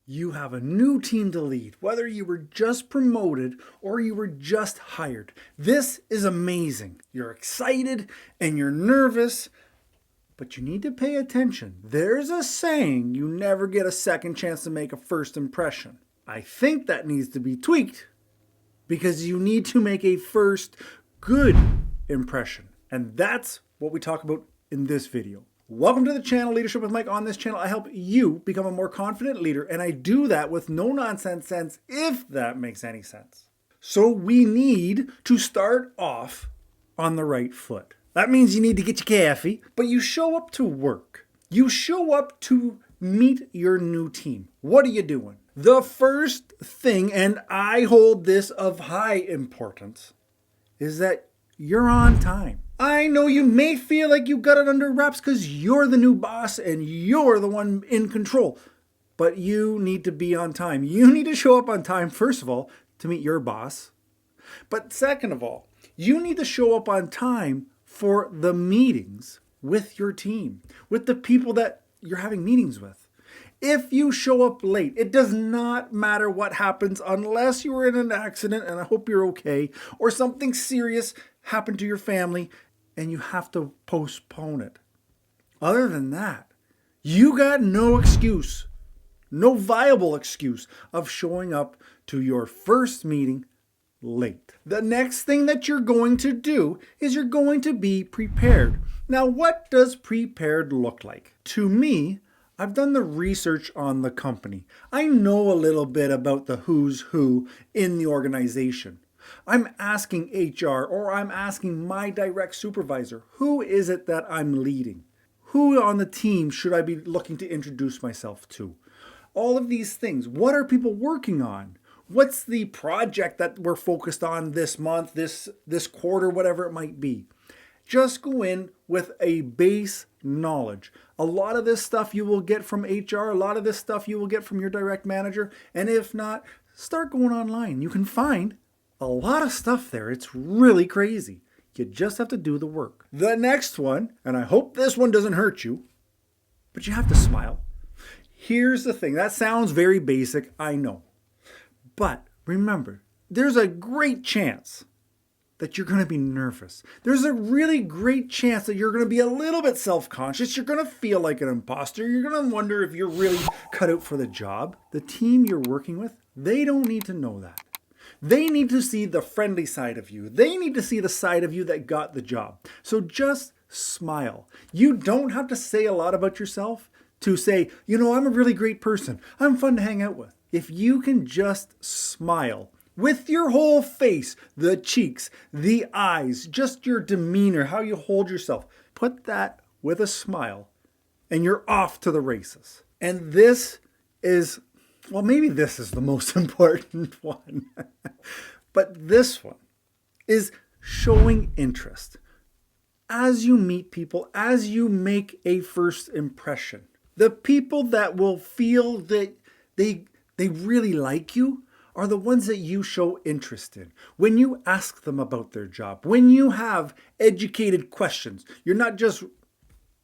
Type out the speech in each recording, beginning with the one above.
You have a new team to lead, whether you were just promoted or you were just hired. This is amazing. You're excited and you're nervous, but you need to pay attention. There's a saying, you never get a second chance to make a first impression. I think that needs to be tweaked because you need to make a first good impression. And that's what we talk about in this video. Welcome to the channel, Leadership with Mike. On this channel, I help you become a more confident leader, and I do that with no nonsense sense, if that makes any sense. So we need to start off on the right foot. That means you need to get your coffee, but you show up to work. You show up to meet your new team. What are you doing? The first thing, and I hold this of high importance, is that you're on time. I know you may feel like you got it under wraps because you're the new boss and you're the one in control, but you need to be on time. You need to show up on time, first of all, to meet your boss. But second of all, you need to show up on time for the meetings with your team, with the people that you're having meetings with. If you show up late, it does not matter what happens unless you were in an accident, and I hope you're okay, or something serious happened to your family and you have to postpone it. Other than that, you got no excuse, no viable excuse of showing up to your first meeting late. The next thing that you're going to do is you're going to be prepared. Now, what does prepared look like? To me, I've done the research on the company. I know a little bit about the who's who in the organization. I'm asking HR or I'm asking my direct supervisor, who is it that I'm leading? Who on the team should I be looking to introduce myself to? All of these things. What are people working on? What's the project that we're focused on this month, this quarter, whatever it might be? Just go in with a base knowledge. A lot of this stuff you will get from HR, a lot of this stuff you will get from your direct manager, and if not, start going online. You can find a lot of stuff there. It's really crazy. You just have to do the work. The next one, and I hope this one doesn't hurt you, but you have to smile. Here's the thing. That sounds very basic, I know. But remember, there's a great chance that you're going to be nervous. There's a really great chance that you're going to be a little bit self-conscious. You're going to feel like an imposter. You're going to wonder if you're really cut out for the job. The team you're working with, they don't need to know that. They need to see the friendly side of you. They need to see the side of you that got the job. So just smile. You don't have to say a lot about yourself to say, I'm a really great person. I'm fun to hang out with. If you can just smile with your whole face, the cheeks, the eyes, just your demeanor, how you hold yourself, put that with a smile and you're off to the races. And this is, well, maybe this is the most important one, but this one is showing interest. As you meet people, as you make a first impression, the people that will feel that they really like you are the ones that you show interest in. When you ask them about their job, when you have educated questions, you're not just,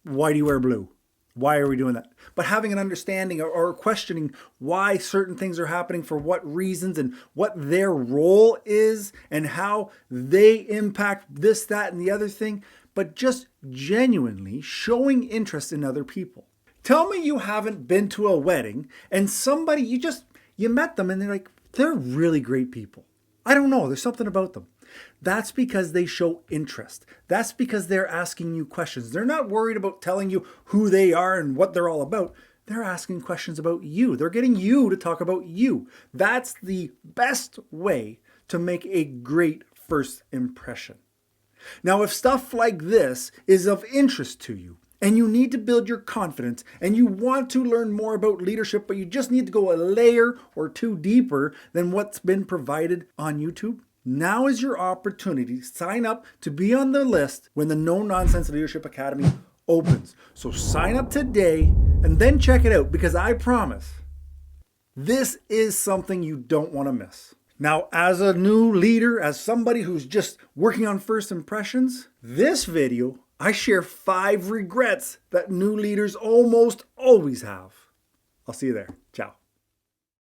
why do you wear blue? Why are we doing that? But having an understanding or questioning why certain things are happening, for what reasons, and what their role is, and how they impact this, that, and the other thing, but just genuinely showing interest in other people. Tell me you haven't been to a wedding and somebody, you met them and they're really great people. I don't know, there's something about them. That's because they show interest. That's because they're asking you questions. They're not worried about telling you who they are and what they're all about. They're asking questions about you. They're getting you to talk about you. That's the best way to make a great first impression. Now, if stuff like this is of interest to you, and you need to build your confidence, and you want to learn more about leadership, but you just need to go a layer or two deeper than what's been provided on YouTube, now is your opportunity to sign up to be on the list when the No Nonsense Leadership Academy opens. So sign up today and then check it out, because I promise this is something you don't want to miss. Now, as a new leader, as somebody who's just working on first impressions, this video, I share 5 regrets that new leaders almost always have. I'll see you there. Ciao.